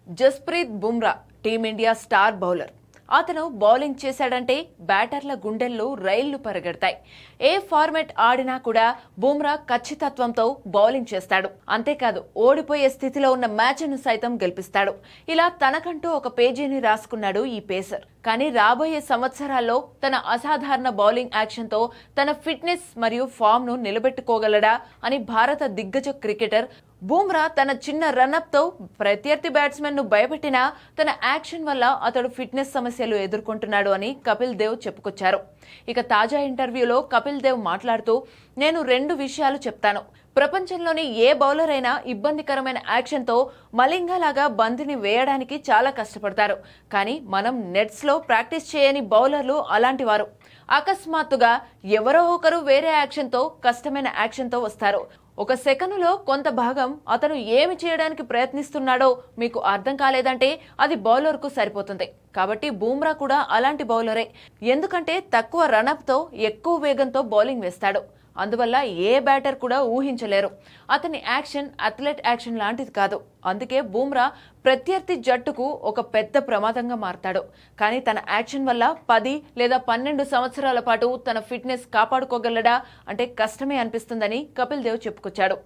Jasprit Bumrah team India star bowler. అతను bowling చేశాడంటే బ్యాటర్ల గుండెల్లో రైళ్లు పరిగెడతాయి. ఏ ఫార్మాట్ ఆడినా కూడా బుమ్రా ఖచ్చితత్వంతో బౌలింగ్ చేస్తాడు. అంతేకాదు ఓడిపోయే స్థితిలో ఉన్న మ్యాచ్ను సైతం గెలిపిస్తాడు. ఇలా తనకంటూ ఒక పేజీని రాసుకున్నాడు ఈ పేసర్. కానీ రాబోయే సంవత్సరాల్లో తన అసాధారణ బౌలింగ్ యాక్షన్తో తన ఫిట్నెస్ మరియు ఫామ్ ను నిలబెట్టుకోగలడా అని భారత దిగ్గజ క్రికెటర్ బుమ్రా తన చిన్న రన్అప్ తో ప్రత్యర్థి బ్యాట్స్మెన్ ను భయపెట్టినా తన యాక్షన్ వల్ల అతడు ఫిట్నెస్ సమస్యలు ఎదుర్కొంటున్నాడు అని కపిల్ దేవ్ చెప్పుకొచ్చారు. ఇక తాజా ఇంటర్వ్యూలో కపిల్ దేవ్ మాట్లాడుతూ, నేను 2 విషయాలు చెప్తాను. ప్రపంచంలోని ఏ బౌలర్ అయినా ఇబ్బందికరమైన యాక్షన్ తో మలింగాలాగా బంతిని వేయడానికి చాలా కష్టపడతారు. కానీ మనం నెట్స్ లో ప్రాక్టీస్ చేయని బౌలర్లు అలాంటి వారు. అకస్మాత్తుగా ఎవరో ఒకరు వేరే యాక్షన్ తో కష్టమైన యాక్షన్ తో వస్తారు. ఒక సెకనులో కొంత భాగం అతను ఏమి చేయడానికి ప్రయత్నిస్తున్నాడో మీకు అర్థం కాలేదంటే అది బౌలర్ కు సరిపోతుంది. కాబట్టి బుమ్రా కూడా అలాంటి బౌలరే. ఎందుకంటే తక్కువ రన్అప్ తో ఎక్కువ వేగంతో బౌలింగ్ వేస్తాడు. అందువల్ల ఏ బ్యాటర్ కూడా ఊహించలేరు. అతని యాక్షన్ అథ్లెట్ యాక్షన్ లాంటిది కాదు. అందుకే బుమ్రా ప్రత్యర్థి జట్టుకు ఒక పెద్ద ప్రమాదంగా మారతాడు. కానీ తన యాక్షన్ వల్ల 10 లేదా 12 సంవత్సరాల పాటు తన ఫిట్నెస్ కాపాడుకోగలడా అంటే కష్టమే అనిపిస్తుందని కపిల్ దేవ్ చెప్పుకొచ్చాడు.